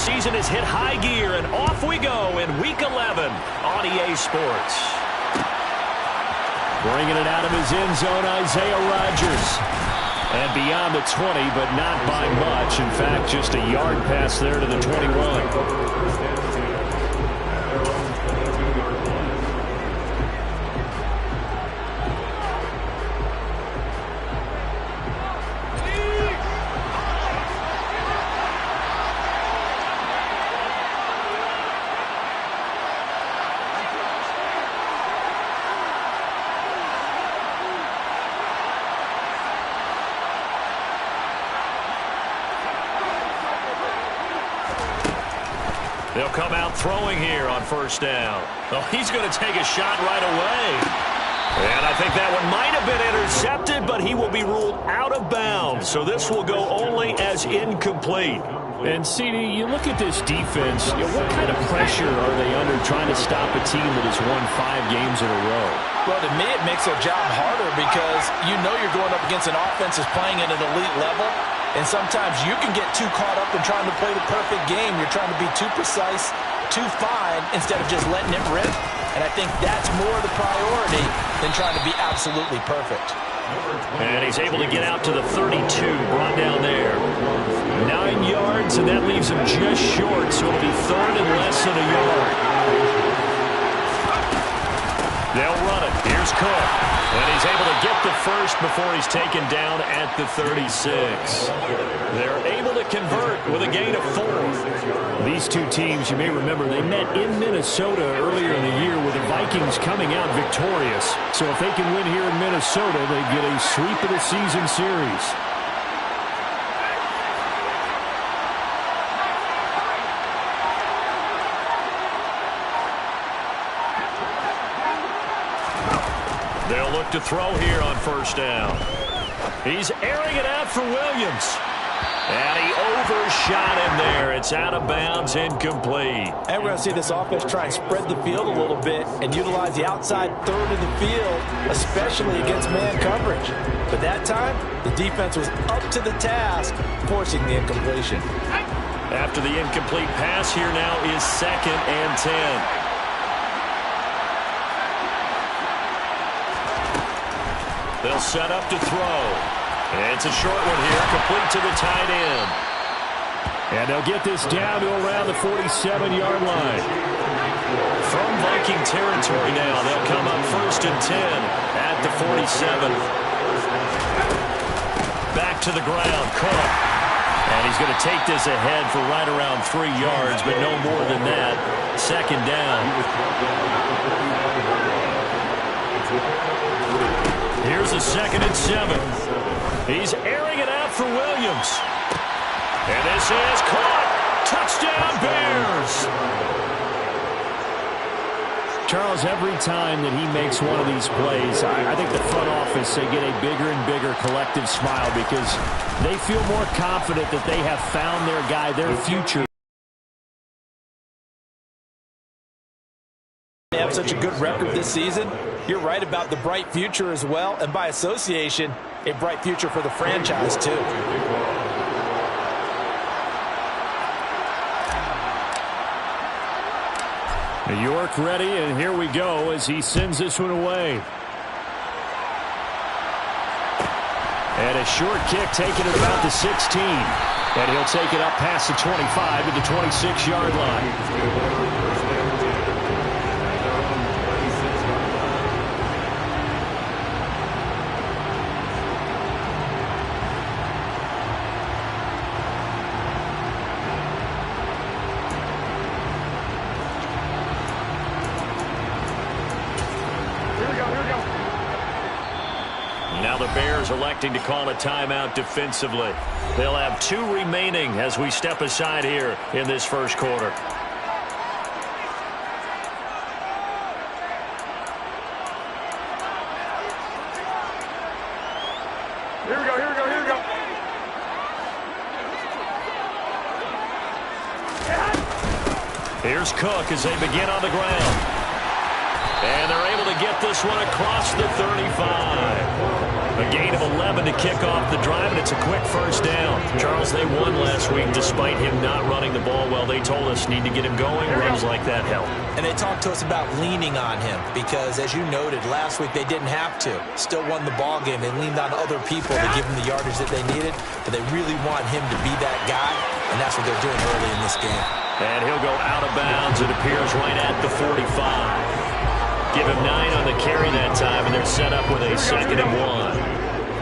season has hit high gear, and off we go in Week 11 on EA Sports. Bringing it out of his end zone, Isaiah Rodgers. And beyond the 20, but not by much. In fact, just a yard pass there to the 21. They'll come out throwing here on first down. Oh, he's going to take a shot right away. And I think that one might have been intercepted, but he will be ruled out of bounds. So this will go only as incomplete. And, CD, you look at this defense, what kind of pressure are they under trying to stop a team that has won 5 games in a row? Well, to me, it makes their job harder because you know you're going up against an offense that's playing at an elite level. And sometimes you can get too caught up in trying to play the perfect game. You're trying to be too precise, too fine, instead of just letting it rip. And I think that's more the priority than trying to be absolutely perfect. And he's able to get out to the 32, brought down there. 9 yards, and that leaves him just short, so it'll be third and less than a yard. They'll run it. Here's Cook. And he's able to get the first before he's taken down at the 36. They're able to convert with a gain of 4. These two teams, you may remember, they met in Minnesota earlier in the year with the Vikings coming out victorious. So if they can win here in Minnesota, they get a sweep of the season series. They'll look to throw here on first down. He's airing it out for Williams. And he overshot him there. It's out of bounds, incomplete. And we're going to see this offense try and spread the field a little bit and utilize the outside third of the field, especially against man coverage. But that time, the defense was up to the task, forcing the incompletion. After the incomplete pass, here now is 2nd and 10. They'll set up to throw. It's a short one here, complete to the tight end. And they'll get this down to around the 47-yard line. From Viking territory now, they'll come up 1st and 10 at the 47. Back to the ground, Cook. And he's going to take this ahead for right around 3 yards, but no more than that. 2nd down. Here's a 2nd and 7. He's airing it out for Williams. And this is caught. Touchdown, Bears. Charles, every time that he makes one of these plays, I think the front office, they get a bigger and bigger collective smile because they feel more confident that they have found their guy, their future. They have such a good record this season. You're right about the bright future as well, and by association, a bright future for the franchise too. New York ready, and here we go as he sends this one away. And a short kick taken at about the 16. And he'll take it up past the 25 to the 26-yard line. Now the Bears electing to call a timeout defensively. They'll have 2 remaining as we step aside here in this first quarter. Here we go. Here's Cook as they begin on the ground. And they're able to get this one across the 35. A gain of 11 to kick off the drive, and it's a quick first down. Charles, they won last week despite him not running the ball well. They told us need to get him going. Runs like that help. And they talked to us about leaning on him because, as you noted, last week they didn't have to. Still won the ball game. They leaned on other people to give them the yardage that they needed, but they really want him to be that guy, and that's what they're doing early in this game. And he'll go out of bounds. It appears right at the 45. Give him 9 on the carry that time, and they're set up with a 2nd and 1.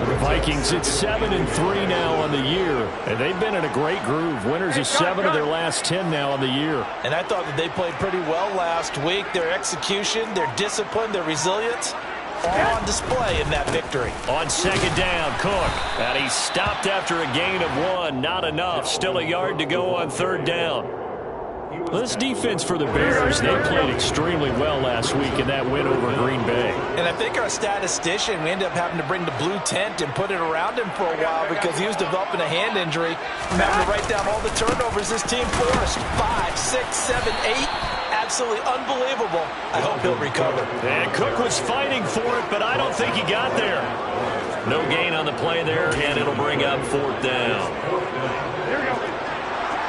The Vikings, it's 7-3 now on the year, and they've been in a great groove. Winners of 7 of their last 10 now on the year. And I thought that they played pretty well last week. Their execution, their discipline, their resilience, all on display in that victory. On 2nd down, Cook. And he stopped after a gain of 1. Not enough. Still a yard to go on 3rd down. This defense for the Bears, they played extremely well last week in that win over Green Bay. And I think our statistician, we ended up having to bring the blue tent and put it around him for a while because he was developing a hand injury from having to write down all the turnovers this team forced. 5, 6, 7, 8. Absolutely unbelievable. I hope he'll recover. And Cook was fighting for it, but I don't think he got there. No gain on the play there, and it'll bring up 4th down. Here we go.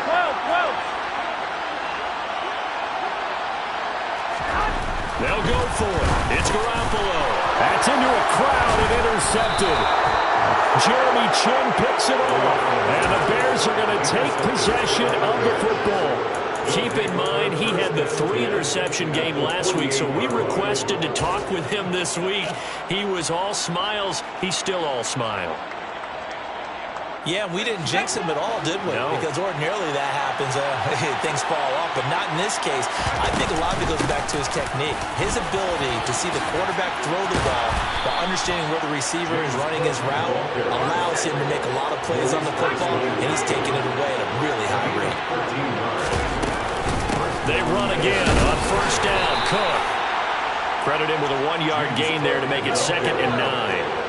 12. They'll go for it. It's Garoppolo. That's into a crowd and intercepted. Jeremy Chin picks it off. And the Bears are going to take possession of the football. Keep in mind, he had the 3-interception game last week, so we requested to talk with him this week. He was all smiles. He's still all smile. Yeah, we didn't jinx him at all, did we? No. Because ordinarily that happens. Things fall off, but not in this case. I think a lot of it goes back to his technique. His ability to see the quarterback throw the ball while understanding where the receiver is running his route allows him to make a lot of plays on the football, and he's taking it away at a really high rate. They run again on 1st down. Cook. Credit him with a 1-yard gain there to make it 2nd and 9.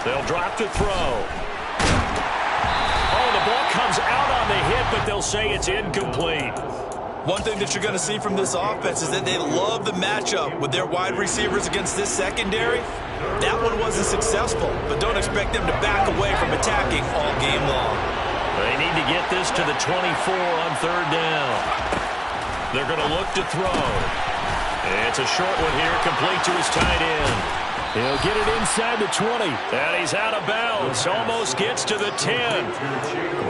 They'll drop to throw. Oh, the ball comes out on the hit, but they'll say it's incomplete. One thing that you're going to see from this offense is that they love the matchup with their wide receivers against this secondary. That one wasn't successful, but don't expect them to back away from attacking all game long. They need to get this to the 24 on 3rd down. They're going to look to throw. It's a short one here, complete to his tight end. He'll get it inside the 20. And he's out of bounds. Almost gets to the 10.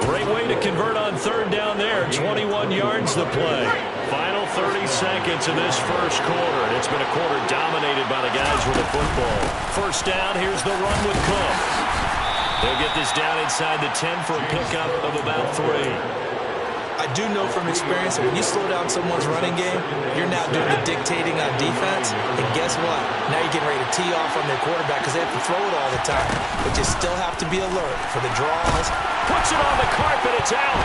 Great way to convert on 3rd down there. 21 yards the play. Final 30 seconds of this first quarter. And it's been a quarter dominated by the guys with the football. 1st down, here's the run with Cook. They'll get this down inside the 10 for a pickup of about 3. I do know from experience that when you slow down someone's running game, you're now doing the dictating on defense. And guess what? Now you're getting ready to tee off on their quarterback because they have to throw it all the time. But you still have to be alert for the draws. Puts it on the carpet. It's out.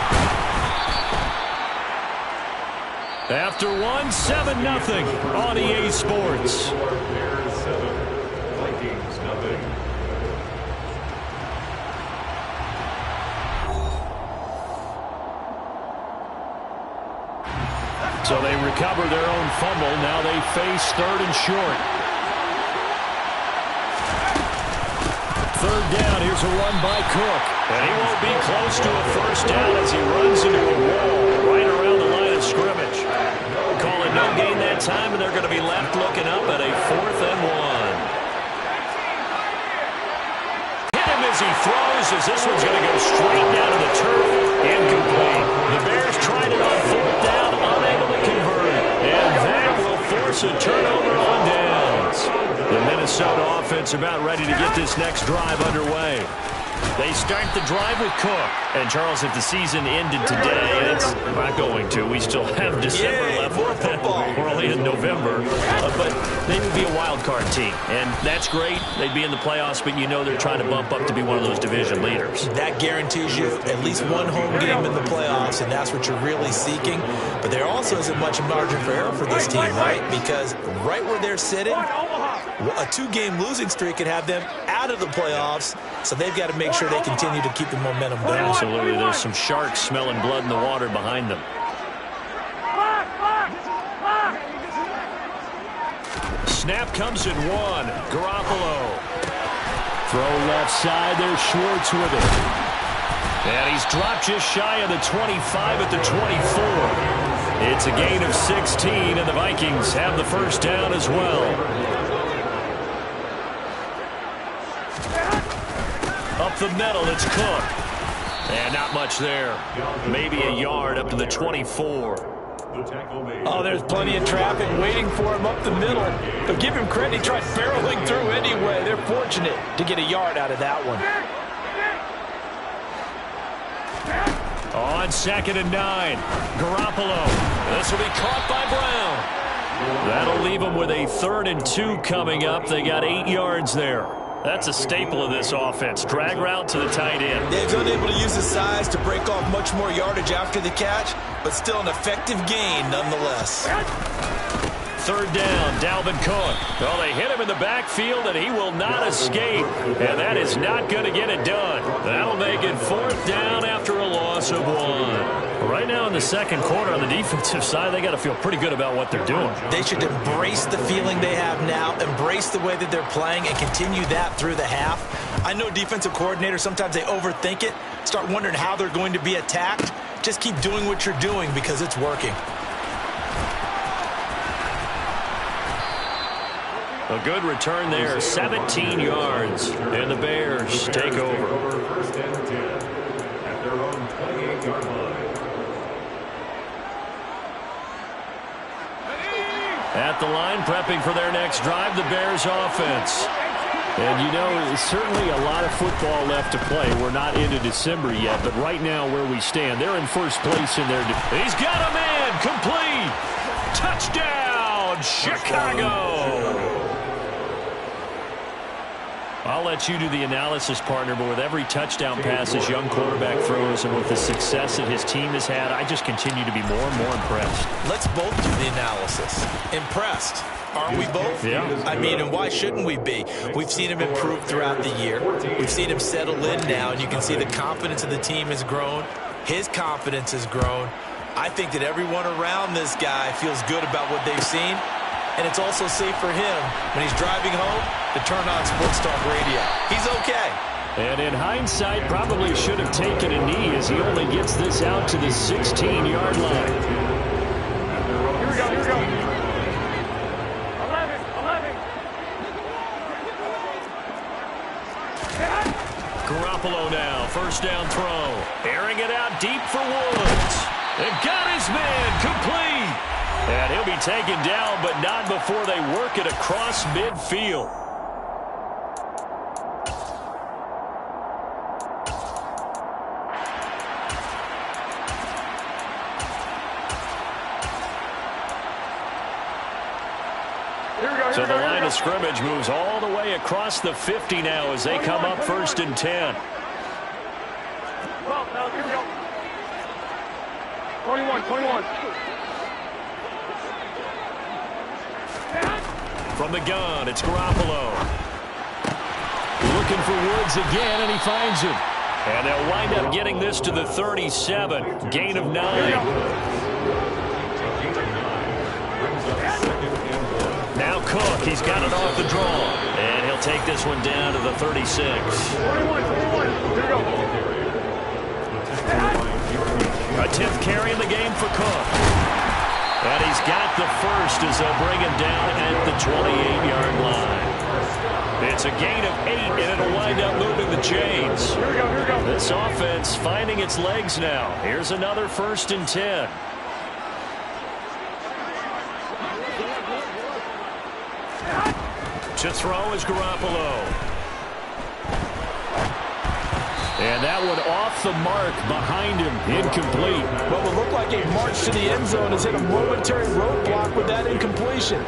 After 1, 7-0 on EA Sports. Bears 7, Vikings nothing. So they recover their own fumble. Now they face 3rd and short. 3rd down. Here's a run by Cook. And he won't be close to a 1st down as he runs into a wall right around the line of scrimmage. Call it no gain that time, and they're going to be left looking up at a 4th and 1. Hit him as he throws, as this one's going to go straight down to the turf. Incomplete. The Bears tried it on 4th down, unable to convert it. And that will force a turnover on downs. The Minnesota offense about ready to get this next drive underway. They start the drive with Cook. And, Charles, if the season ended today, and it's not going to. We still have December left. More football. We're only in November. But they would be a wild card team. And that's great. They'd be in the playoffs, but you know they're trying to bump up to be one of those division leaders. That guarantees you at least one home game in the playoffs, and that's what you're really seeking. But there also isn't much margin for error for this team, right? Because right where they're sitting, a 2-game losing streak could have them out of the playoffs. So they've got to make sure they continue to keep the momentum going. Absolutely. There's some sharks smelling blood in the water behind them. snap comes in one. Garoppolo. Throw left side. There's Schwartz with it. And he's dropped just shy of the 25 at the 24. It's a gain of 16, and the Vikings have the first down as well. Up the middle, it's Cook. And not much there. Maybe a yard up to the 24. Oh, there's plenty of traffic waiting for him up the middle. But give him credit, he tried barreling through anyway. They're fortunate to get a yard out of that one. On 2nd and 9, Garoppolo. This will be caught by Brown. That'll leave them with a 3rd and 2 coming up. They got 8 yards there. That's a staple of this offense. Drag route to the tight end. He's unable to use his size to break off much more yardage after the catch, but still an effective gain nonetheless. 3rd down, Dalvin Cook. Well, they hit him in the backfield, and he will not escape. And that is not going to get it done. That'll make it 4th down after a loss of 1. Right now in the second quarter on the defensive side, they got to feel pretty good about what they're doing. They should embrace the feeling they have now, embrace the way that they're playing, and continue that through the half. I know defensive coordinators, sometimes they overthink it, start wondering how they're going to be attacked. Just keep doing what you're doing because it's working. A good return there, 17 yards, and the Bears take over. First and 10 at their own 28-yard line. At the line, prepping for their next drive, the Bears offense. And, you know, there's certainly a lot of football left to play. We're not into December yet, but right now where we stand, they're in first place in their... He's got a man, complete. Touchdown, Chicago. I'll let you do the analysis, partner, but with every touchdown pass this young quarterback throws and with the success that his team has had, I just continue to be more and more impressed. Let's both do the analysis. Impressed. Aren't we both? Yeah. I mean, and why shouldn't we be? We've seen him improve throughout the year. We've seen him settle in now, and you can see the confidence of the team has grown. His confidence has grown. I think that everyone around this guy feels good about what they've seen. And it's also safe for him when he's driving home to turn on Sports Talk Radio. He's okay. And in hindsight, probably should have taken a knee as he only gets this out to the 16-yard line. Here we go, here we go. 11. Garoppolo now, first down throw. Airing it out deep for Woods. And got his man, complete. And he'll be taken down, but not before they work it across midfield. So the line of scrimmage moves all the way across the 50 now as they come up 1st and 10. 21. From the gun, it's Garoppolo. Looking for Woods again, and he finds him. And they'll wind up getting this to the 37. Gain of 9. Now Cook, he's got it off the draw. And he'll take this one down to the 36. 21. Here we go. A 10th carry in the game for Cook. And he's got the first as they'll bring him down at the 28-yard line. It's a gain of 8, and it'll wind up moving the chains. Here we go. This offense finding its legs now. Here's another 1st and 10. To throw is Garoppolo. And that one off the mark behind him, incomplete. What would look like a march to the end zone has hit a momentary roadblock with that incompletion.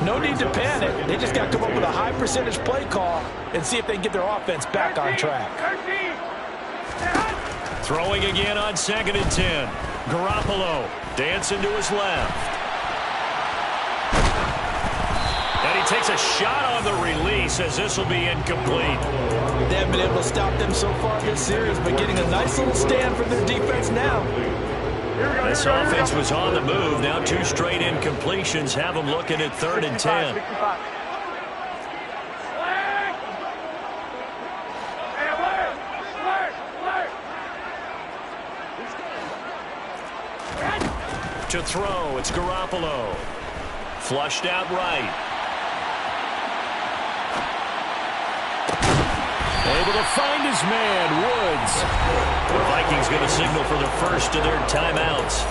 No need to panic. They just got to come up with a high percentage play call and see if they can get their offense back on track. Throwing again on 2nd and 10. Garoppolo dancing to his left. And he takes a shot on the release as this will be incomplete. They haven't been able to stop them so far this series, but getting a nice little stand from their defense now. This offense was on the move. Now 2 straight incompletions have them looking at 3rd and 10. To throw, it's Garoppolo. Flushed out right. Able to find his man, Woods. The Vikings going to signal for the first of their timeouts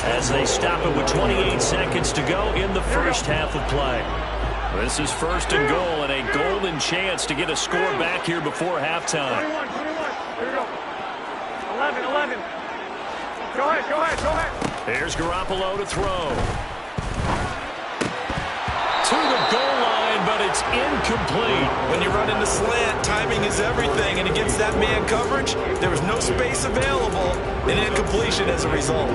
as they stop it with 28 seconds to go in the first half of play. This is 1st and goal and a golden chance to get a score back here before halftime. 21. Here we go. 11. Go ahead. Here's Garoppolo to throw. To the goal line, but it's incomplete. When you run into slant, timing is everything, and against that man coverage, there was no space available, and incompletion as a result.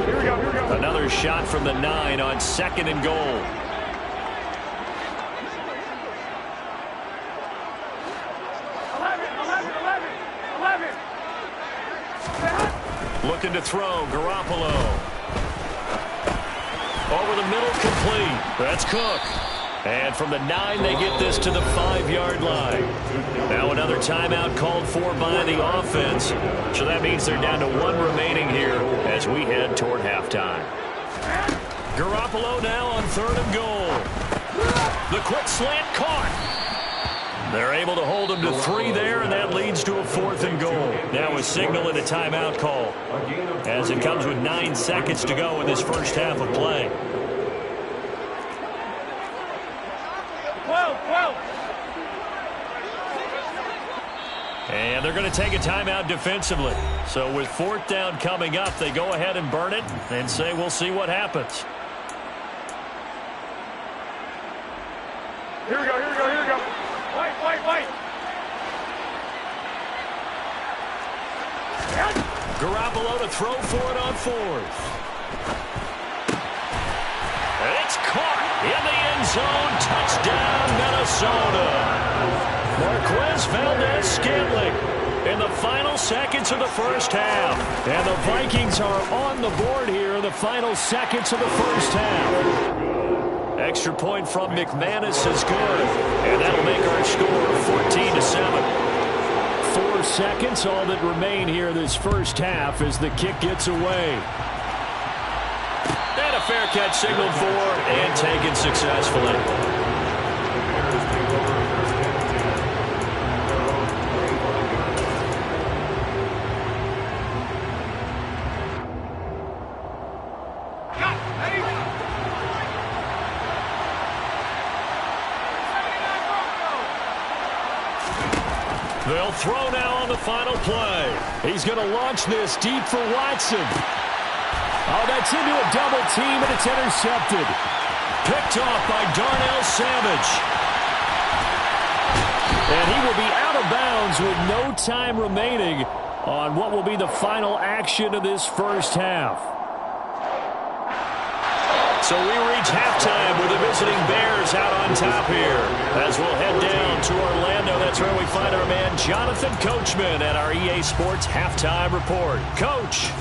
Here we go. Another shot from the 9 on 2nd and goal. 11. Looking to throw, Garoppolo. Over the middle, complete. That's Cook. And from the 9, they get this to the 5-yard line. Now another timeout called for by the offense. So that means they're down to 1 remaining here as we head toward halftime. Garoppolo now on 3rd and goal. The quick slant caught. They're able to hold him to 3 there, and that leads to a 4th and goal. Now a signal and a timeout call as it comes with 9 seconds to go in this first half of play. 12. And they're going to take a timeout defensively. So with 4th down coming up, they go ahead and burn it and say we'll see what happens. Here we go. Wait. Garoppolo to throw for it on 4th. It's caught in the end zone. Touchdown, Minnesota. Marquez Valdez-Scantling in the final seconds of the first half. And the Vikings are on the board here in the final seconds of the first half. Extra point from McManus is good. And that'll make our score 14-7. 4 seconds, all that remain here this first half as the kick gets away. And a fair catch signaled for and taken successfully. They'll throw now on the final play. He's going to launch this deep for Watson. Oh, that's into a double team, and it's intercepted. Picked off by Darnell Savage. And he will be out of bounds with no time remaining on what will be the final action of this first half. So we reach halftime with the visiting Bears out on top here. As we'll head down to Orlando, that's where we find our man Jonathan Coachman at our EA Sports Halftime Report. Coach.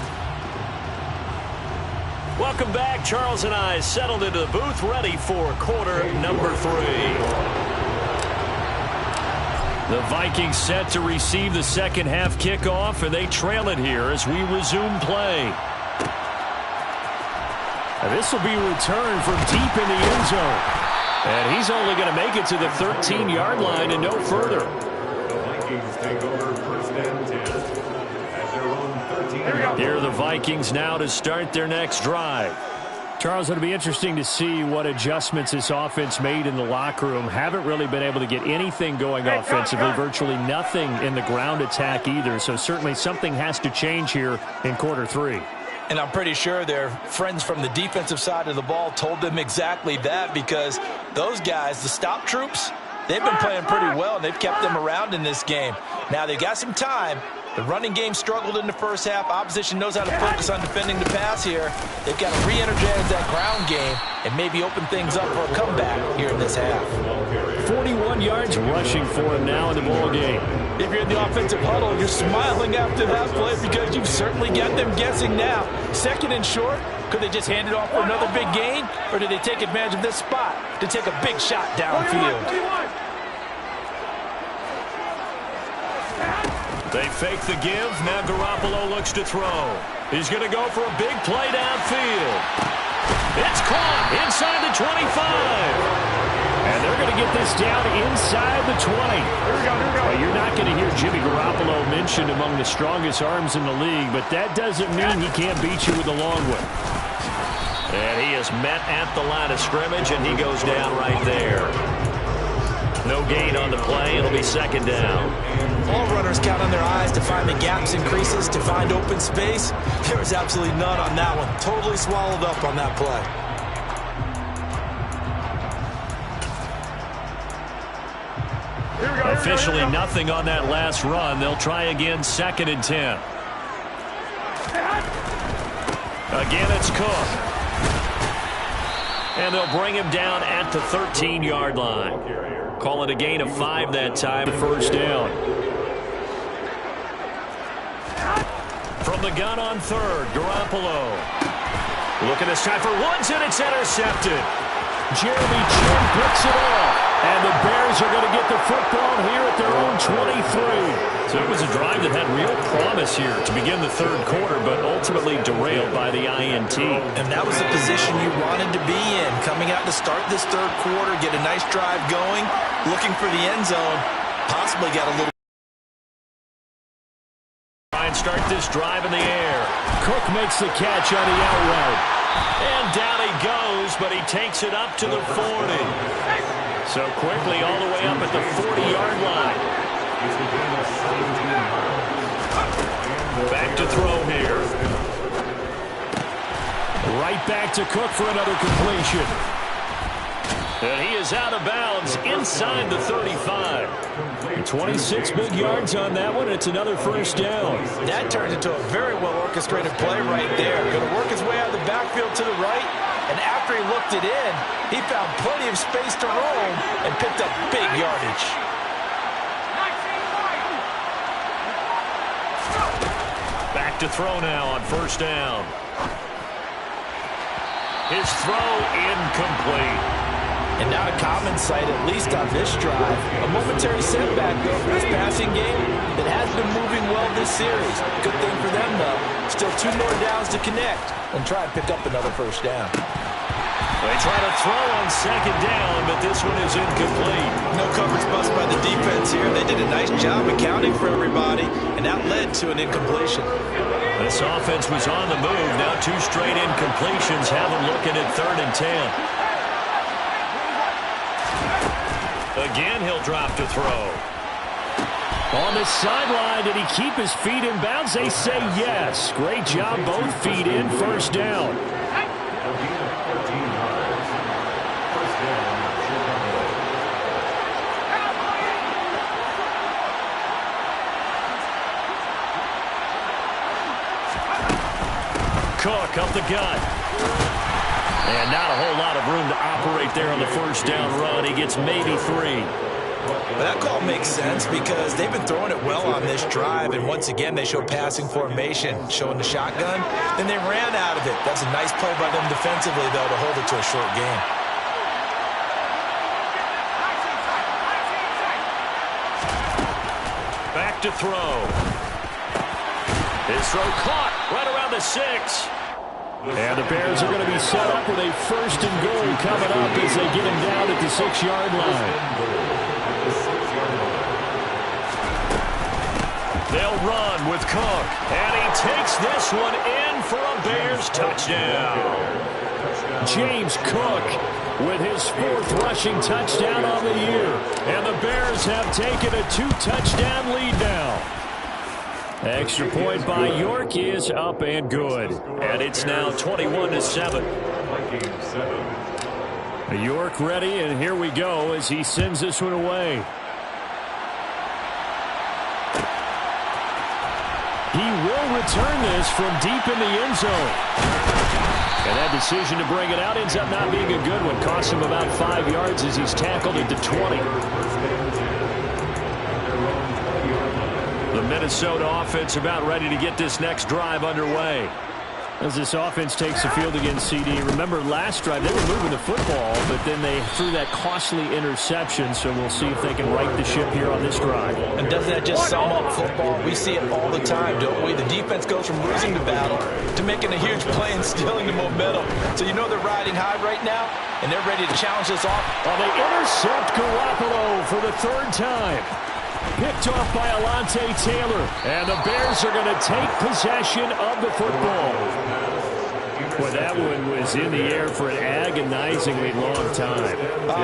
Welcome back. Charles and I settled into the booth ready for quarter number 3. The Vikings set to receive the second half kickoff, and they trail it here as we resume play. And this will be returned from deep in the end zone. And he's only going to make it to the 13-yard line and no further. The Vikings take over 1st and 10 at their own 13. Here are the Vikings now to start their next drive. Charles, it'll be interesting to see what adjustments this offense made in the locker room. Haven't really been able to get anything going offensively, virtually nothing in the ground attack either. So certainly something has to change here in quarter 3. And I'm pretty sure their friends from the defensive side of the ball told them exactly that, because those guys, the stop troops, they've been playing pretty well, and they've kept them around in this game. Now, they've got some time. The running game struggled in the first half. Opposition knows how to focus on defending the pass here. They've got to re-energize that ground game and maybe open things up for a comeback here in this half. 41 yards rushing for him now in the ball game. If you're in the offensive huddle, you're smiling after that play because you've certainly got them guessing now. Second and short, could they just hand it off for another big gain? Or do they take advantage of this spot to take a big shot downfield? They fake the give. Now Garoppolo looks to throw. He's going to go for a big play downfield. It's caught inside the 25. And they're going to get this down inside the 20. Here we go. Well, you're not going to hear Jimmy Garoppolo mentioned among the strongest arms in the league, but that doesn't mean he can't beat you with a long one. And he is met at the line of scrimmage, and he goes down right there. No gain on the play. It'll be second down. All runners count on their eyes to find the gaps and creases, to find open space. There was absolutely none on that one. Totally swallowed up on that play. Officially nothing on that last run. They'll try again, second and 10. Again, it's Cook. And they'll bring him down at the 13-yard line. Call it a gain of 5 that time. First down. From the gun on third, Garoppolo. Looking this time for Woods, and it's intercepted. Jeremy Chin picks it off. And the Bears are going to get the football here at their own 23. So it was a drive that had real promise here to begin the third quarter, but ultimately derailed by the INT. And that was the position you wanted to be in. Coming out to start this third quarter, get a nice drive going, looking for the end zone, possibly got a little... Try and start this drive in the air. Cook makes the catch on the out route. And down he goes, but he takes it up to the 40. So quickly all the way up at the 40-yard line. Back to throw here. Right back to Cook for another completion. And he is out of bounds inside the 35. 26 big yards on that one. It's another first down. That turned into a very well-orchestrated play right there. Going to work his way out of the backfield to the right. And after he looked it in, he found plenty of space to roam and picked up big yardage. Back to throw now on first down. His throw incomplete. And not a common sight, at least on this drive. A momentary setback, though, for this passing game that has been moving well this series. Good thing for them, though. Still 2 more downs to connect and try and pick up another first down. They try to throw on second down, but this one is incomplete. No coverage bust by the defense here. They did a nice job accounting for everybody, and that led to an incompletion. This offense was on the move. Now 2 straight incompletions have them looking at third and 10. Again, he'll drop to throw. On the sideline, did he keep his feet in bounds? They say yes. Great job, both feet in, first down. Cook up the gut. And not a whole lot of room to operate there on the first down run. He gets maybe 3. But that call makes sense because they've been throwing it well on this drive, and once again they show passing formation, showing the shotgun, then they ran out of it. That's a nice play by them defensively, though, to hold it to a short game. Back to throw. His throw caught right around the 6. And the Bears are going to be set up with a first and goal coming up as they get him down at the 6-yard line. They'll run with Cook, and he takes this one in for a Bears touchdown. James Cook with his 4th rushing touchdown on the year. And the Bears have taken a 2-touchdown lead now. Extra point by York is up and good. And it's now 21-7. York ready, and here we go as he sends this one away. He will return this from deep in the end zone. And that decision to bring it out ends up not being a good one. Cost him about 5 yards as he's tackled at the 20. The Minnesota offense about ready to get this next drive underway. As this offense takes the field against CD, remember last drive they were moving the football, but then they threw that costly interception, so we'll see if they can right the ship here on this drive. And doesn't that just sum up football? We see it all the time, don't we? The defense goes from losing the battle to making a huge play and stealing the momentum. So you know they're riding high right now, and they're ready to challenge this off. Well, they intercept Garoppolo for the third time. Picked off by Alontae Taylor. And the Bears are going to take possession of the football. Boy, that one was in the air for an agonizingly long time.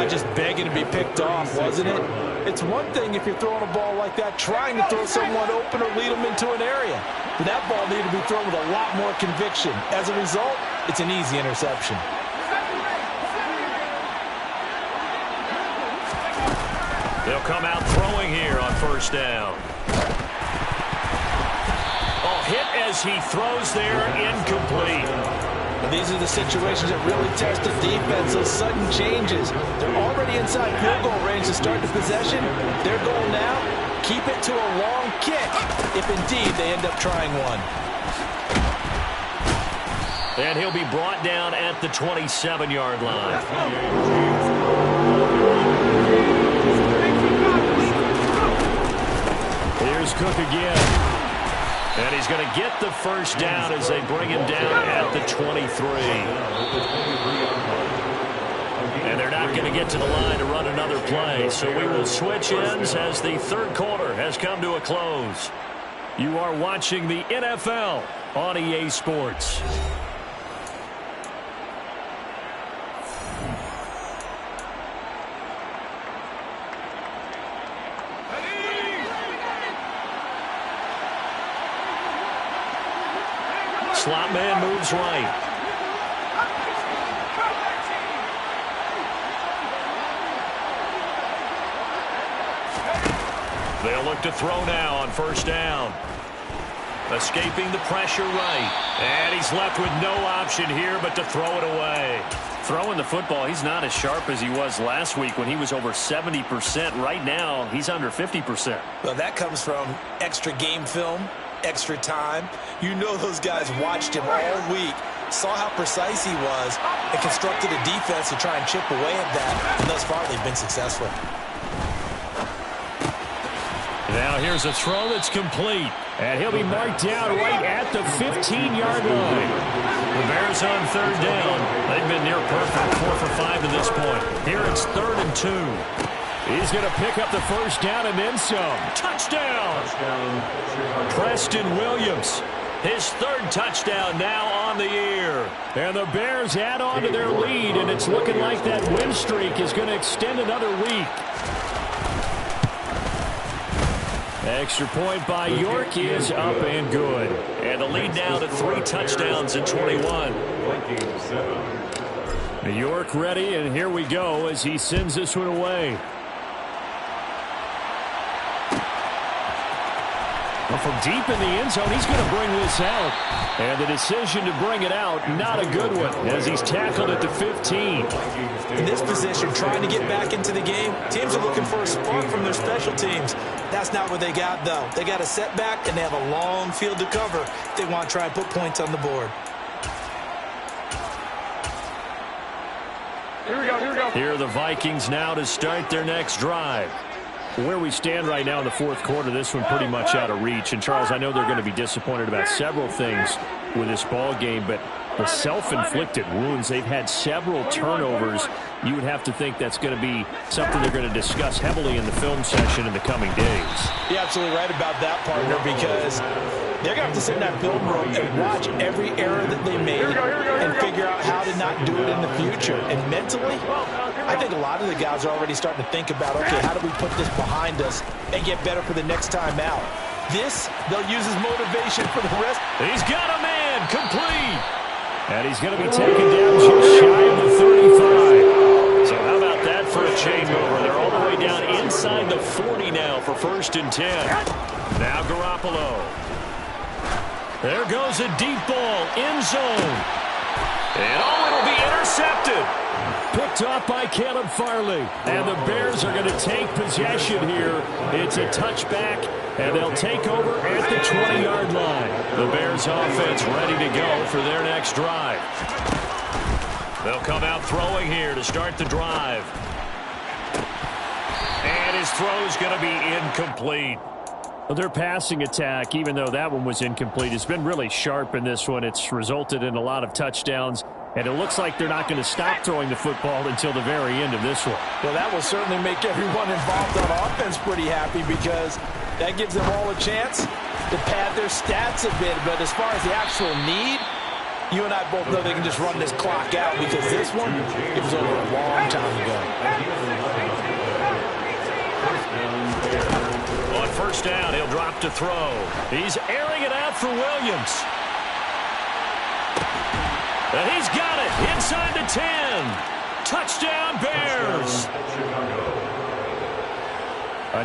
Just begging to be picked off, wasn't it? It's one thing if you're throwing a ball like that, trying to throw someone open or lead them into an area. But that ball needed to be thrown with a lot more conviction. As a result, it's an easy interception. They'll come out throwing here on first down. Oh, hit as he throws there, incomplete. And these are the situations that really test the defense, those sudden changes. They're already inside field goal range to start the possession. Their goal now, keep it to a long kick, if indeed they end up trying one. And he'll be brought down at the 27-yard line. Here's Cook again. And he's going to get the first down as they bring him down at the 23. And they're not going to get to the line to run another play. So we will switch ends as the third quarter has come to a close. You are watching the NFL on EA Sports. Slot man moves right. They'll look to throw now on first down. Escaping the pressure right. And he's left with no option here but to throw it away. Throwing the football, he's not as sharp as he was last week when he was over 70%. Right now, he's under 50%. Well, that comes from extra game film, extra time. You know those guys watched him all week, saw how precise he was, and constructed a defense to try and chip away at that. And thus far, they've been successful. Now here's a throw that's complete. And he'll be marked down right at the 15-yard line. The Bears on third down. They've been near perfect, 4 for 5 to this point. Here it's 3rd and 2. He's going to pick up the first down and then some. Touchdown! Preston Williams. His third touchdown now on the year. And the Bears add on to their lead, and it's looking like that win streak is going to extend another week. Extra point by York is up and good. And the lead now to 3 touchdowns in 21. York ready, and here we go as he sends this one away. Well, from deep in the end zone, he's going to bring this out. And the decision to bring it out, not a good one, as he's tackled at the 15. In this position, trying to get back into the game, teams are looking for a spark from their special teams. That's not what they got, though. They got a setback, and they have a long field to cover if they want to try and put points on the board. Here we go, here we go. Here are the Vikings now to start their next drive. Where we stand right now in the fourth quarter, this one pretty much out of reach. And, Charles, I know they're going to be disappointed about several things with this ball game, but the self-inflicted wounds, they've had several turnovers. You would have to think that's going to be something they're going to discuss heavily in the film session in the coming days. You're absolutely right about that, partner, because they're going to have to sit in that film room and watch every error that they made and figure out how to not do it in the future. And mentally, I think a lot of the guys are already starting to think about, okay, how do we put this behind us and get better for the next time out? This, they'll use as motivation for the rest. He's got a man, complete. And he's going to be taken down just shy of the 35. So how about that for a chain mover? They're all the way down inside the 40 now for 1st and 10. Now Garoppolo. There goes a deep ball, end zone. And it'll be intercepted. Picked Picked off by Caleb Farley. And the Bears are going to take possession here. It's a touchback, and they'll take over at the 20-yard line. The Bears offense ready to go for their next drive. They'll come out throwing here to start the drive. And his throw's going to be incomplete. Well, their passing attack, even though that one was incomplete, has been really sharp in this one. It's resulted in a lot of touchdowns, and it looks like they're not going to stop throwing the football until the very end of this one. Well, that will certainly make everyone involved on offense pretty happy because that gives them all a chance to pad their stats a bit. But as far as the actual need, you and I both know they can just run this clock out because this one, it was over a long time ago. On first down, he'll drop to throw. He's airing it out for Williams. And he's got it inside the 10. Touchdown, Bears.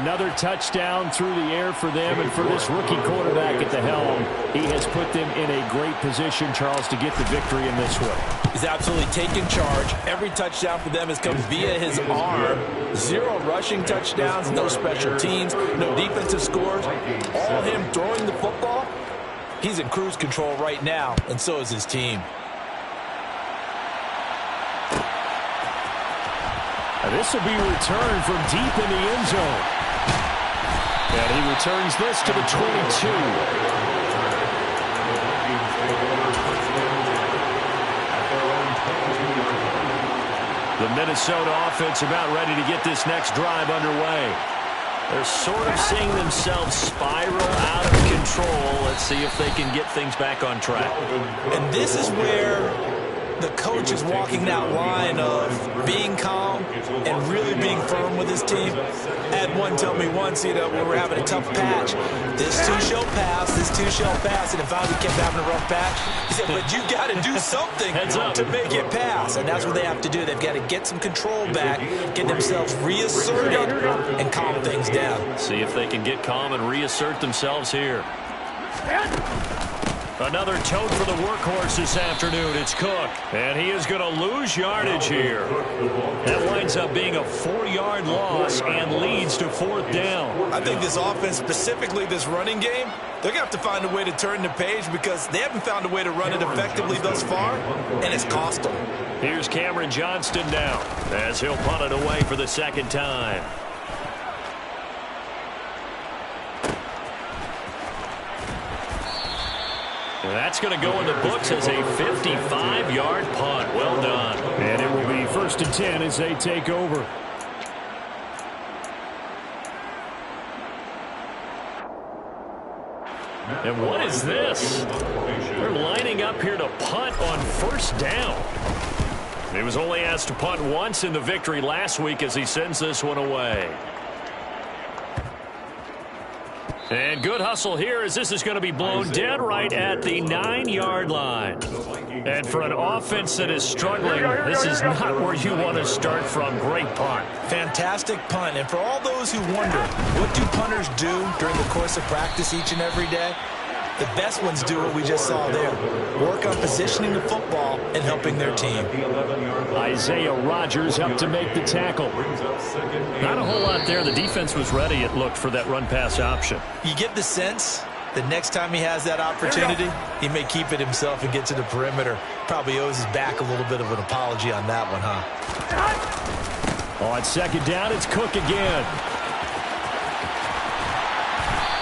Another touchdown through the air for them, and for this rookie quarterback at the helm, he has put them in a great position, Charles, to get the victory in this one. He's absolutely taken charge. Every touchdown for them has come via his arm. 0 rushing touchdowns, no special teams, no defensive scores. All him throwing the football. He's in cruise control right now, and so is his team. And this will be returned from deep in the end zone. And he returns this to the 22. The Minnesota offense about ready to get this next drive underway. They're sort of seeing themselves spiral out of control. Let's see if they can get things back on track. And this is where the coach is walking that line of being calm and really being firm with his team. I had one tell me once, when we're having a tough patch, this too shall pass, this too shall pass, and if I kept having a rough patch, he said, but you got to do something to make it pass, and that's what they have to do. They've got to get some control back, get themselves reasserted, and calm things down. See if they can get calm and reassert themselves here. Another tote for the workhorse this afternoon. It's Cook. And he is going to lose yardage here. That winds up being a 4-yard loss and leads to 4th down. I think this offense, specifically this running game, they're going to have to find a way to turn the page because they haven't found a way to run it effectively thus far, and it's cost them. Here's Cameron Johnston now as he'll punt it away for the second time. And that's going to go in the books as a 55-yard punt. Well done. And it will be 1st and 10 as they take over. And what is this? They're lining up here to punt on 1st down. He was only asked to punt once in the victory last week as he sends this one away. And good hustle here as this is going to be blown dead right at the 9-yard line. And for an offense that is struggling, this is not where you want to start from. Great punt. Fantastic punt. And for all those who wonder, what do punters do during the course of practice each and every day? The best ones do what we just saw there. Work on positioning the football and helping their team. Isaiah Rodgers up to make the tackle. Not a whole lot there. The defense was ready, it looked, for that run-pass option. You get the sense that next time he has that opportunity, he may keep it himself and get to the perimeter. Probably owes his back a little bit of an apology on that one, huh? On 2nd down, it's Cook again.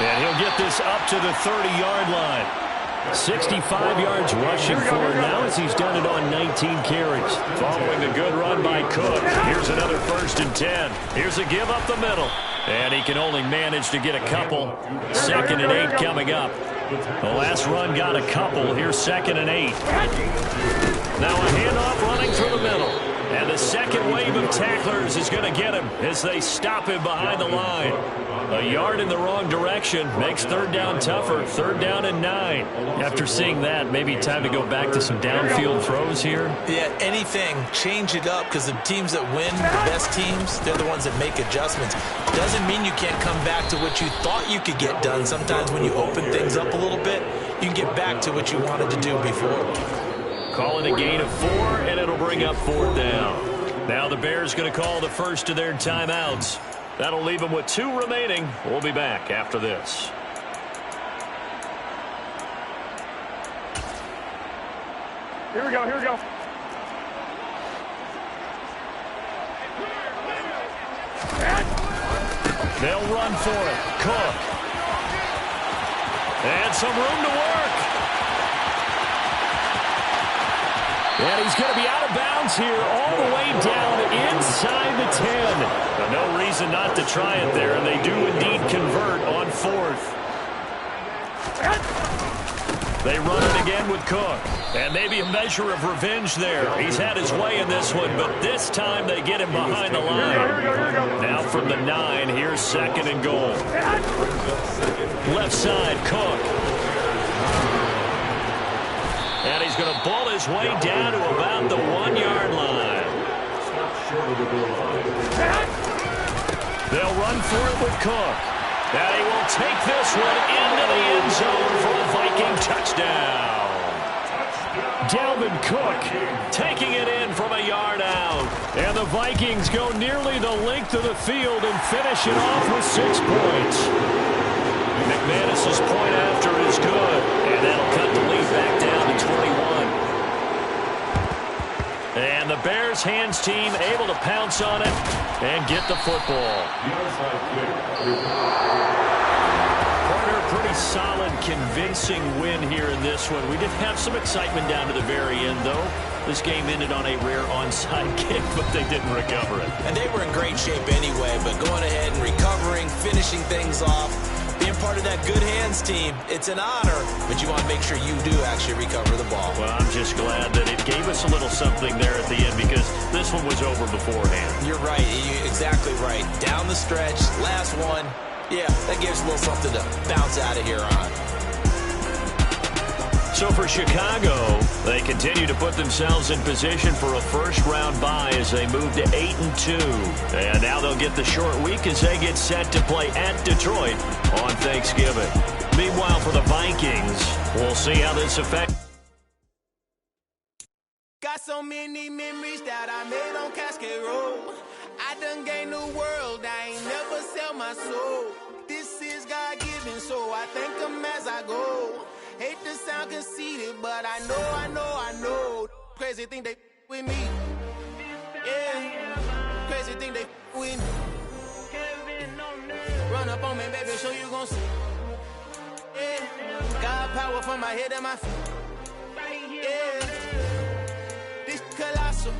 And he'll get this up to the 30-yard line. 65 yards rushing for him now as he's done it on 19 carries. Following the good run by Cook. Here's another 1st and 10. Here's a give up the middle. And he can only manage to get a couple. 2nd and 8 coming up. The last run got a couple. Here's 2nd and 8. Now a handoff running through the middle. And the second wave of tacklers is going to get him as they stop him behind the line. A yard in the wrong direction makes 3rd down tougher. 3rd down and 9. After seeing that, maybe time to go back to some downfield throws here. Yeah, anything. Change it up because the teams that win, the best teams, they're the ones that make adjustments. Doesn't mean you can't come back to what you thought you could get done. Sometimes when you open things up a little bit, you can get back to what you wanted to do before. Call it a gain of 4, and it'll bring up 4th down. Now the Bears going to call the first of their timeouts. That'll leave them with 2 remaining. We'll be back after this. Here we go, here we go. They'll run for it. Cook. And some room to work. And he's going to be out of bounds here all the way down inside the 10. But no reason not to try it there, and they do indeed convert on 4th. They run it again with Cook. And maybe a measure of revenge there. He's had his way in this one, but this time they get him behind the line. Now from the 9, here's 2nd and goal. Left side, Cook. And he's going to ball his way down to about the 1-yard line. They'll run for it with Cook. And he will take this one into the end zone for a Viking touchdown. Dalvin Cook taking it in from a yard out. And the Vikings go nearly the length of the field and finish it off with 6 points. McManus's point after is good. And that'll cut the lead back down to 21. And the Bears hands team able to pounce on it and get the football. Pretty solid, convincing win here in this one. We did have some excitement down to the very end, though. This game ended on a rare onside kick, but they didn't recover it. And they were in great shape anyway, but going ahead and recovering, finishing things off, being part of that good hands team, it's an honor, but you want to make sure you do actually recover the ball. Well, I'm just glad that it gave us a little something there at the end because this one was over beforehand. You're right. You're exactly right. Down the stretch, last one. Yeah, that gives a little something to bounce out of here on. So for Chicago, they continue to put themselves in position for a first-round bye as they move to 8-2. And now they'll get the short week as they get set to play at Detroit on Thanksgiving. Meanwhile, for the Vikings, we'll see how this affects. Got so many memories that I made on Cascade Road. I done gained the world, I ain't never sell my soul. This is God-given, so I thank him as I go. Hate to sound conceited, but I know. Crazy thing they with me. Yeah, crazy thing they with me. Run up on me, baby, so you gon' see. Yeah, God power from my head and my feet. Yeah, this colossal.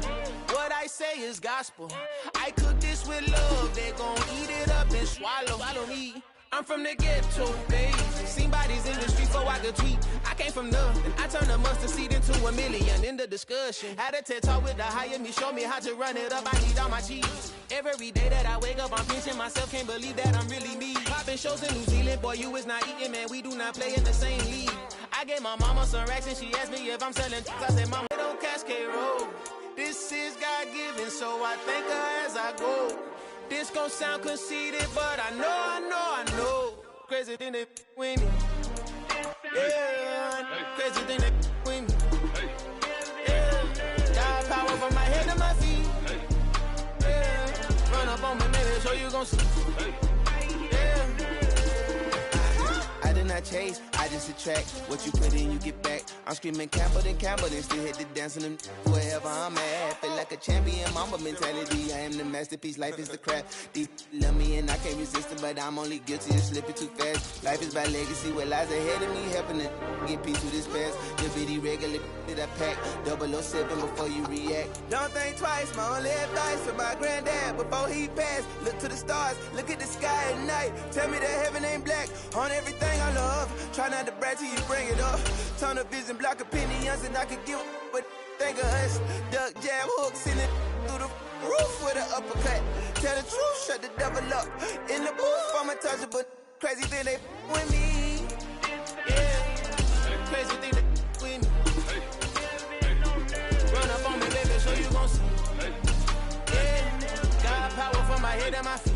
What I say is gospel. I cook this with love. They gon' eat it up and swallow me. I'm from the ghetto, baby. Seen bodies in the street so I could tweet. I came from nothing. I turned a mustard seed into $1 million in the discussion. Had a TED talk with the higher me. Show me how to run it up. I need all my cheese. Every day that I wake up, I'm pinching myself. Can't believe that I'm really me. Popping shows in New Zealand. Boy, you is not eating, man. We do not play in the same league. I gave my mama some racks and she asked me if I'm selling. I said, mama, don't Cascade Road. This is God-given, so I thank her as I go. This gon' sound conceited, but I know. Crazy thing they with me. Yeah, crazy thing they with me. Yeah, God power from my head to my feet. Yeah, run up on me, maybe, so you gon' see. Yeah. I did not chase, I just attract. What you put in, you get back. I'm screaming Campbell, then still hit the dance on them wherever I'm at. Feel like a champion, mama mentality. I am the masterpiece, life is the crap. These love me and I can't resist it, but I'm only guilty of slipping too fast. Life is by legacy, what lies ahead of me, helping to get peace through this past. The bitty regular that I pack, 007 before you react. Don't think twice, my only advice for my granddad before he passed. Look to the stars, look at the sky at night. Tell me that heaven ain't black on everything I love. Try not to brag till you bring it up. Tunnel vision, block opinions, and I could give but think of us. Duck jab hooks in it through the roof with an uppercut. Tell the truth, shut the devil up. In the booth, I'm untouchable. Crazy thing they with me. Yeah, crazy thing they with me. Run up on me, baby, so you gon' see. Yeah, God power from my head and my feet.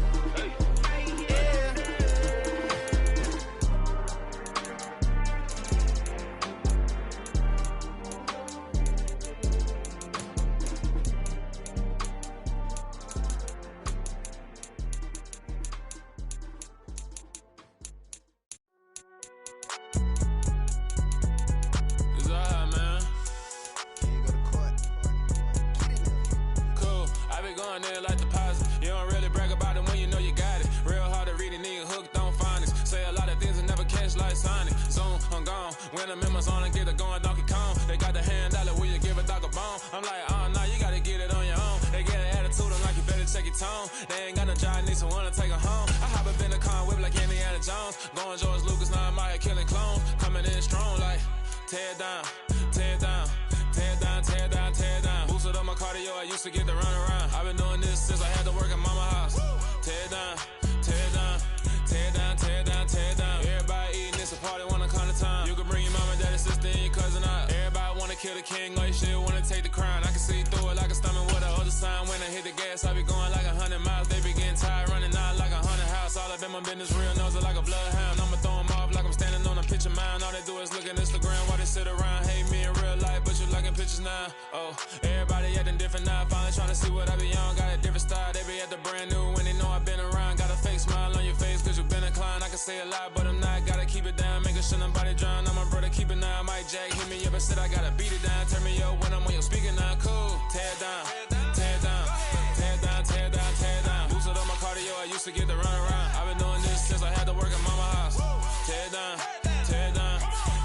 gun, nigga, like deposit. You don't really brag about it when you know you got it. Real hard to read a nigga hooked on phonics. Say a lot of things and never catch like Sonic. Zoom, I'm gone. When the members on and get it going, Donkey Kong. They got the hand dollar, will you give a dog a bone? I'm like, oh, no, you gotta get it on your own. They get an attitude, I'm like, you better check your tone. They ain't got no job, need someone to take her home. I hop up in the car, whip like Indiana Jones. Going George Lucas, now I'm out here killing clones. Coming in strong like, tear down, tear down. Tear down, tear down, tear down. Boosted up my cardio, I used to get to run around. I've been doing this since I had to work at mama house. Tear down, tear down, tear down, tear down, tear down. Everybody eating this, a party wanna come to time. You can bring your mama, daddy, sister, and your cousin out. Everybody wanna kill the king, or you shit wanna take the crown. I can see through it like a stomach with the other sign. When I hit the gas, I be going like 100 miles. They be getting tired, running out like 100 house. All up in my business, real nose like a bloodhound. I'ma throw them off like I'm standing on a picture mound. All they do is look at Instagram while they sit around. Hate me in real life, but you liking pictures now. Oh, everybody acting different now. Finally trying to see what I be on. Got a different style, they be at the brand new when they know I've been around. Got a fake smile on your face cause you been inclined. I can say a lot, but I'm not. Gotta keep it down, making sure nobody drown. I'm my brother, keep it now. Mike Jack hit me up and said I gotta beat it down. Turn me up when I'm on your speaker now. Cool, tear down, tear down, tear down, tear down, tear down. Boosted up my cardio, I used to get to run around. I've been doing this since I had to work at mama house. Tear down, tear down,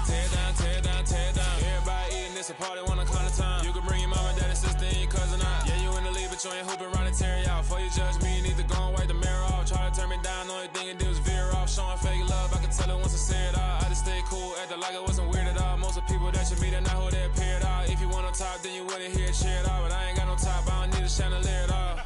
tear down, tear down, tear down. Everybody eating this, a party wanna come to time. You can bring your mama, daddy, sister, and your cousin out. Yeah, you in the lead, but you ain't hooping around and tear you out. Before you judge me, you need to go and wipe the mirror off. Try to turn me down, the only thing it did was veer off. Showing fake love, I can tell it once I say it all. I just stay cool, acting like it wasn't weird at all. Most of the people that you meet are not who they appear at all. If you want on top, then you wouldn't hear it cheer at all. But I ain't got no top, I don't need a chandelier at all.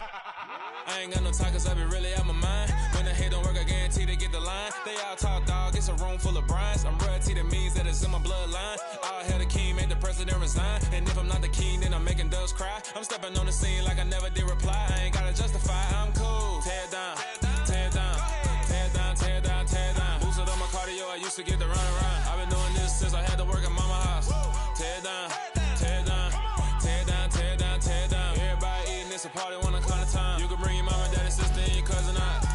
I ain't got no time cause I be really out my mind. When the hate don't work, I guarantee they get the line. They all talk dog, it's a room full of Bryans. I'm royalty, that means that it's in my bloodline. All hell the king, made the president resign. And if I'm not the king, then I'm making doves cry. I'm stepping on the scene like I never did reply. I ain't gotta justify, I'm cool. Tear down, tear down, tear down, tear down, tear down. Boosted up my cardio, I used to get to run around. I've been doing this since I had to work at mama house. Tear down, tear down, tear down, tear down, tear down. Everybody eating this, a party wanna come to time. You can bring your mama, daddy, sister, and your cousin out.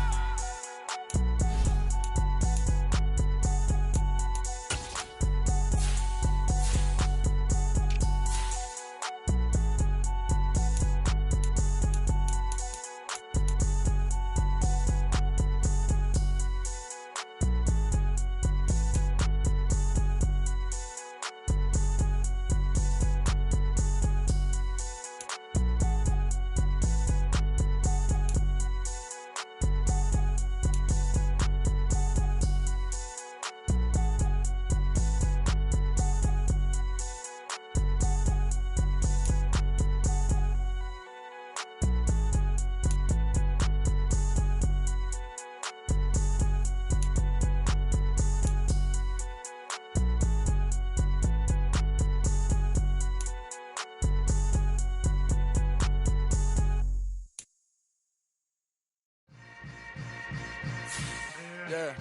Yeah.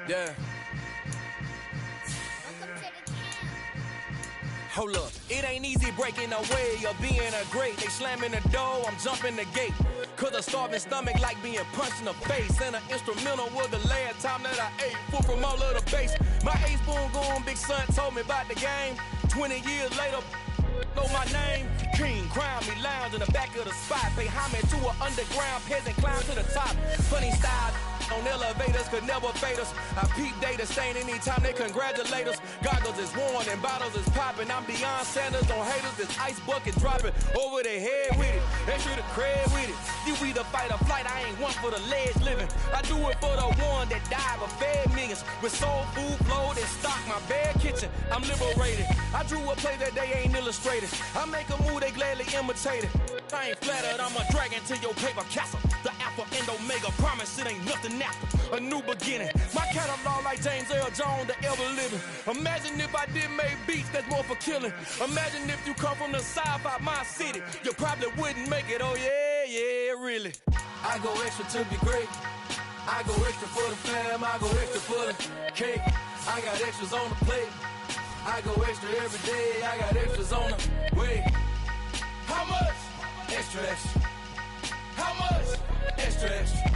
Yeah. Hold up, it ain't easy breaking away or being a great. They slamming the door, I'm jumping the gate. Cause a starving stomach like being punched in the face. And an instrumental was the last time that I ate food from all of the base. My ace spoon going, big son told me about the game. 20 years later, know my name. King, crown me, lounge in the back of the spot. Pay homage to an underground peasant, climb to the top. Funny style on elevators could never fade us. I peep data stain anytime they congratulate us. Goggles is worn and bottles is popping. I'm Deion Sanders on haters, this ice bucket dropping over their head with it. Extra the cred with it. You either fight or flight, I ain't one for the ledge living. I do it for the one that died but fed millions. With soul food flowed and stock my bad kitchen. I'm liberated. I drew a play that they ain't illustrated. I make a move, they gladly imitate it. I ain't flattered, I'm a dragon to your paper castle. The alpha and omega, promise it ain't nothing after. A new beginning. My catalog like James Earl Jones, the ever living. Imagine if I did make beats that's more for killing. Imagine if you come from the south out my city. You probably wouldn't make it, oh yeah, yeah, really. I go extra to be great. I go extra for the fam, I go extra for the cake. I got extras on the plate. I go extra every day, I got extras on the way. How much? Extra, extra. How much? Extra, extra.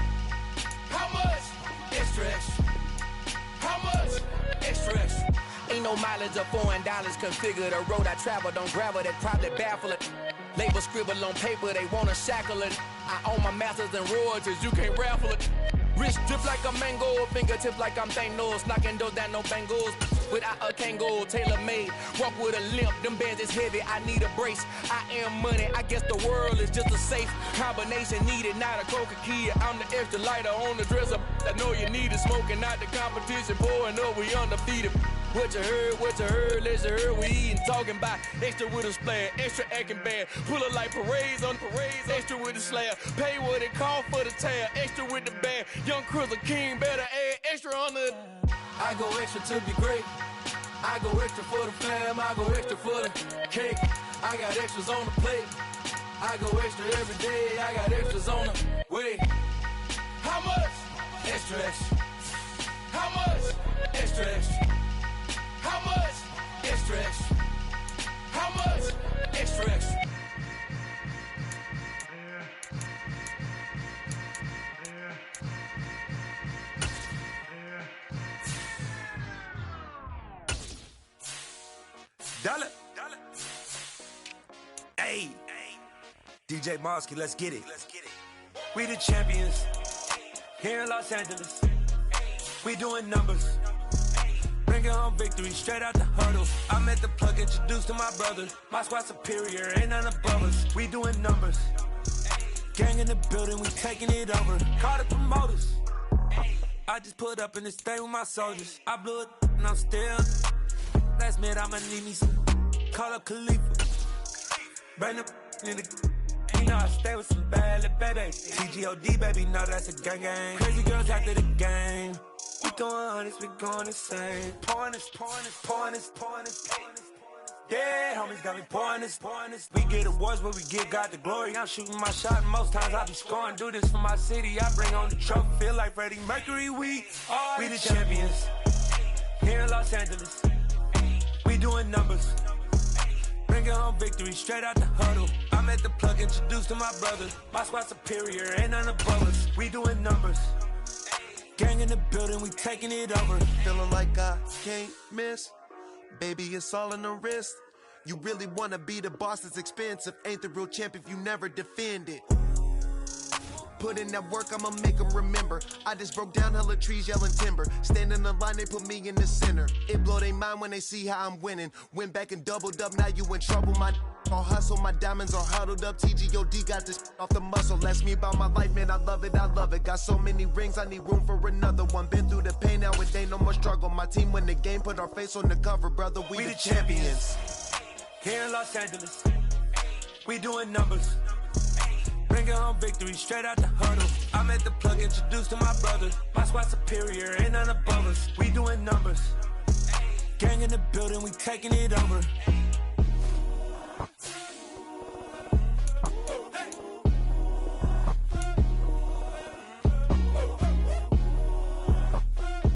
How much? Extra, extra. How much? Extra, extra. Ain't no mileage of $4 configure the road I travel. Don't gravel, that probably baffle it. Label scribble on paper, they wanna shackle it. I own my masters and royalties, you can't raffle it. Wrist drip like a mango, fingertips like I'm Thanos, knocking doors down, no bangles. Without a Kango, tailor-made, walk with a limp, them bands is heavy, I need a brace. I am money, I guess the world is just a safe combination needed, not a coca key. I'm the extra lighter on the dresser, I know you need it, smoking out the competition, pouring up, we undefeated. What you heard, let's hear we eatin', talking about extra with a splash, extra acting bad, pull it like parades on parades, extra with the slab, pay what it cost for the tab, extra with the bag, young Cruz a king, better add extra on the. I go extra to be great, I go extra for the fam, I go extra for the cake, I got extras on the plate, I go extra every day, I got extras on the way. How much? Extra, extra. How much? Extra, extra. How much? Extra, extra. How much? Extra, extra. Dollar. Hey. DJ Mosky, let's get it. We the champions here in Los Angeles. We doing numbers. Bringing home victory straight out the huddle. I'm at the plug, introduced to my brother. My squad superior, ain't none above us. We doing numbers. Gang in the building, we taking it over. Call the promoters. I just put up in this thing with my soldiers. I blew it and I'm still. Last minute I'ma need me some. Call up Khalifa. Bring them in the. You know I stay with some bad little baby. TGOD baby, know that's a gang gang. Crazy girls after the game. We going honest, we going insane. Pouring this. Yeah, homies got me pouring this. We get awards, but we give God the glory. I'm shooting my shot, and most times I be scoring. Do this for my city, I bring on the trophy. Feel like Freddie Mercury, we the champions. Here in Los Angeles, we doing numbers. Bringing home victory straight out the huddle. I'm at the plug, introduced to my brother. My squad superior, ain't none above us. We doing numbers. Gang in the building, we taking it over. Feeling like I can't miss. Baby, it's all in the wrist. You really wanna be the boss, it's expensive. Ain't the real champ if you never defend it. Put in that work, I'ma make them remember. I just broke down hella trees, yelling timber. Stand in the line, they put me in the center. It blow they mind when they see how I'm winning. Went back and doubled up, now you in trouble. My all hustle, my diamonds are huddled up. TGOD got this off the muscle. Ask me about my life, man, I love it. Got so many rings, I need room for another one. Been through the pain, now it ain't no more struggle. My team win the game, put our face on the cover, brother. We the champions. Here in Los Angeles, we doing numbers. Bringing home victory straight out the huddle. I'm at the plug, introduced to my brother. My squad superior, ain't none above us. We doing numbers. Gang in the building, we taking it over.